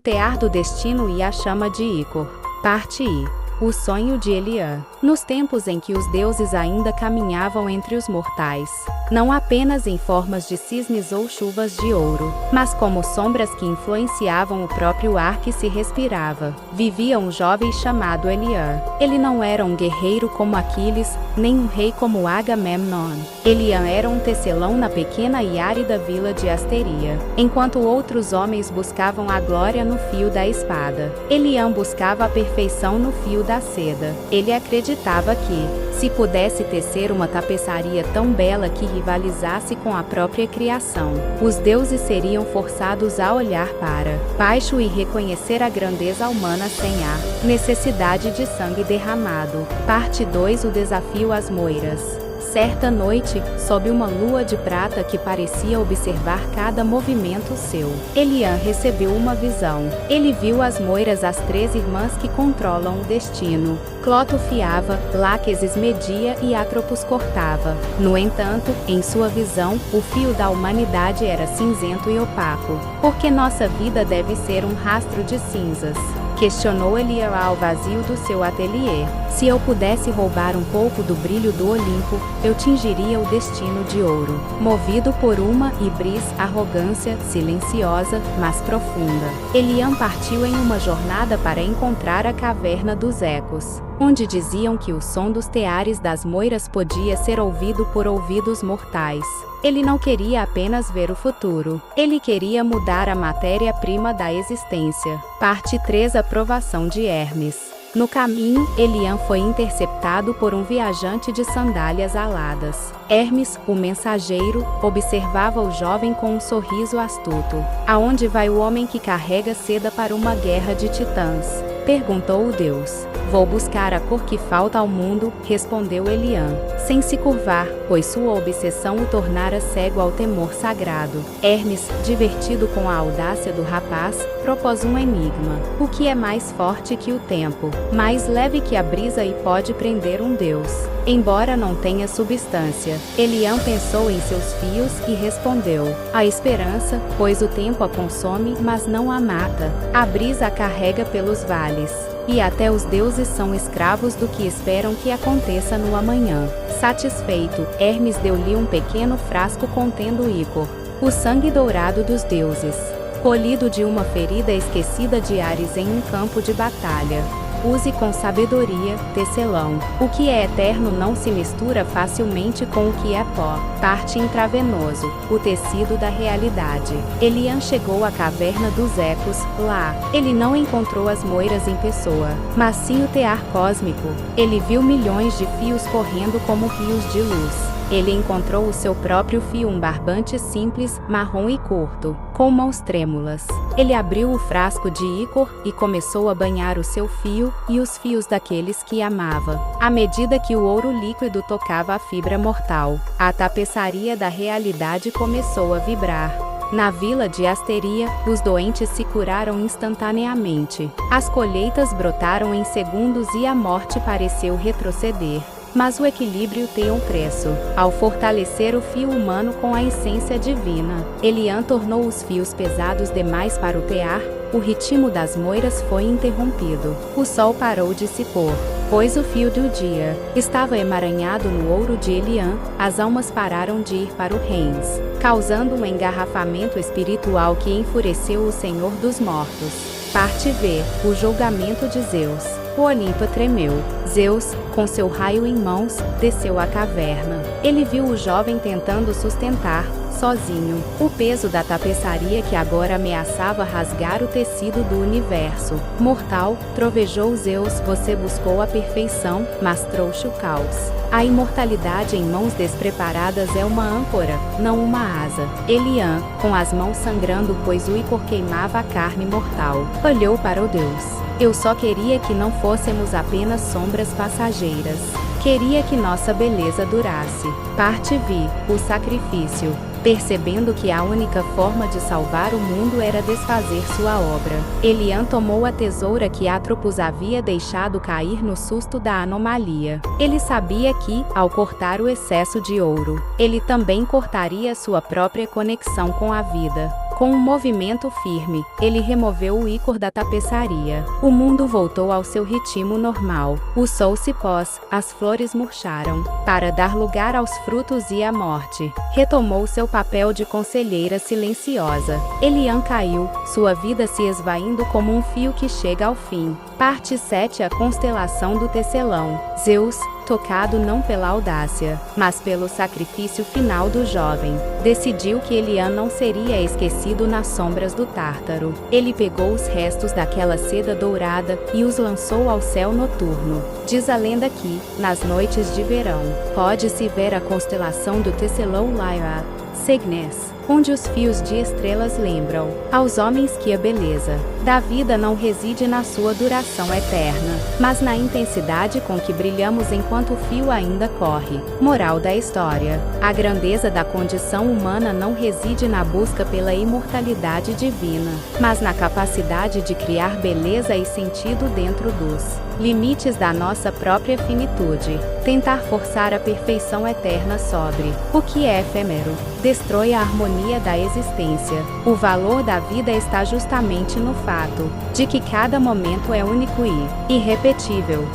tear do destino e a chama de Ícor. Parte I. O sonho de Eliã. Nos tempos em que os deuses ainda caminhavam entre os mortais, não apenas em formas de cisnes ou chuvas de ouro, mas como sombras que influenciavam o próprio ar que se respirava, vivia um jovem chamado Eliã. Ele não era um guerreiro como Aquiles, nem um rei como Agamemnon. Eliã era um tecelão na pequena e árida vila de Asteria. Enquanto outros homens buscavam a glória no fio da espada, Eliã buscava a perfeição no fio da seda. Ele acreditava que, se pudesse tecer uma tapeçaria tão bela que rivalizasse com a própria criação, os deuses seriam forçados a olhar para baixo e reconhecer a grandeza humana sem a necessidade de sangue derramado. Parte 2. O desafio às moiras. Certa noite, sob uma lua de prata que parecia observar cada movimento seu, Eliã recebeu uma visão. Ele viu as moiras, as 3 irmãs que controlam o destino. Cloto fiava, Láquesis media e Atropos cortava. No entanto, em sua visão, o fio da humanidade era cinzento e opaco. Porque nossa vida deve ser um rastro de cinzas? Questionou Eliã ao vazio do seu ateliê. Se eu pudesse roubar um pouco do brilho do Olimpo, eu tingiria o destino de ouro. Movido por uma hibris arrogância silenciosa, mas profunda, Eliã partiu em uma jornada para encontrar a caverna dos ecos, onde diziam que o som dos teares das moiras podia ser ouvido por ouvidos mortais. Ele não queria apenas ver o futuro, ele queria mudar a matéria-prima da existência. Parte 3. A provação de Hermes. No caminho, Eliã foi interceptado por um viajante de sandálias aladas. Hermes, o mensageiro, observava o jovem com um sorriso astuto. Aonde vai o homem que carrega seda para uma guerra de titãs? Perguntou o deus. Vou buscar a cor que falta ao mundo, respondeu Eliã, sem se curvar, pois sua obsessão o tornara cego ao temor sagrado. Hermes, divertido com a audácia do rapaz, propôs um enigma. O que é mais forte que o tempo, mais leve que a brisa e pode prender um deus, embora não tenha substância? Eliã pensou em seus fios e respondeu: a esperança, pois o tempo a consome, mas não a mata. A brisa a carrega pelos vales, e até os deuses são escravos do que esperam que aconteça no amanhã. Satisfeito, Hermes deu-lhe um pequeno frasco contendo Ícor, o sangue dourado dos deuses, colhido de uma ferida esquecida de Ares em um campo de batalha. Use com sabedoria, tecelão. O que é eterno não se mistura facilmente com o que é pó. Parte intravenoso, o tecido da realidade. Eliã chegou à caverna dos ecos. Lá, ele não encontrou as moiras em pessoa, mas sim o tear cósmico. Ele viu milhões de fios correndo como rios de luz. Ele encontrou o seu próprio fio, um barbante simples, marrom e curto, com mãos trêmulas. Ele abriu o frasco de Ícor e começou a banhar o seu fio e os fios daqueles que amava. À medida que o ouro líquido tocava a fibra mortal, a tapeçaria da realidade começou a vibrar. Na vila de Asteria, os doentes se curaram instantaneamente. As colheitas brotaram em segundos e a morte pareceu retroceder. Mas o equilíbrio tem um preço. Ao fortalecer o fio humano com a essência divina, Eliã tornou os fios pesados demais para o tear. O ritmo das moiras foi interrompido. O sol parou de se pôr, pois o fio do dia estava emaranhado no ouro de Eliã. As almas pararam de ir para o Reins, causando um engarrafamento espiritual que enfureceu o Senhor dos Mortos. Parte V. O julgamento de Zeus. O Olimpo tremeu. Zeus, com seu raio em mãos, desceu à caverna. Ele viu o jovem tentando sustentar, sozinho, o peso da tapeçaria que agora ameaçava rasgar o tecido do universo. Mortal, trovejou Zeus, você buscou a perfeição, mas trouxe o caos. A imortalidade em mãos despreparadas é uma âncora, não uma asa. Eliã, com as mãos sangrando pois o Ícor queimava a carne mortal, olhou para o deus. Eu só queria que não fôssemos apenas sombras passageiras. Queria que nossa beleza durasse. Parte V. O sacrifício. Percebendo que a única forma de salvar o mundo era desfazer sua obra, Eliã tomou a tesoura que Atropos havia deixado cair no susto da anomalia. Ele sabia que, ao cortar o excesso de ouro, ele também cortaria sua própria conexão com a vida. Com um movimento firme, ele removeu o ícor da tapeçaria. O mundo voltou ao seu ritmo normal. O sol se pôs, as flores murcharam, para dar lugar aos frutos e à morte. Retomou seu papel de conselheira silenciosa. Elian caiu, sua vida se esvaindo como um fio que chega ao fim. Parte 7. A constelação do Tecelão. Zeus, tocado não pela audácia, mas pelo sacrifício final do jovem, decidiu que Elian não seria esquecido nas sombras do Tártaro. Ele pegou os restos daquela seda dourada e os lançou ao céu noturno. Diz a lenda que, nas noites de verão, pode-se ver a constelação do Tecelão Lyra, Cygnus, onde os fios de estrelas lembram aos homens que a beleza da vida não reside na sua duração eterna, mas na intensidade com que brilhamos enquanto o fio ainda corre. Moral da história: a grandeza da condição humana não reside na busca pela imortalidade divina, mas na capacidade de criar beleza e sentido dentro dos limites da nossa própria finitude. Tentar forçar a perfeição eterna sobre o que é efêmero destrói a harmonia da existência. O valor da vida está justamente no fato de que cada momento é único e irrepetível.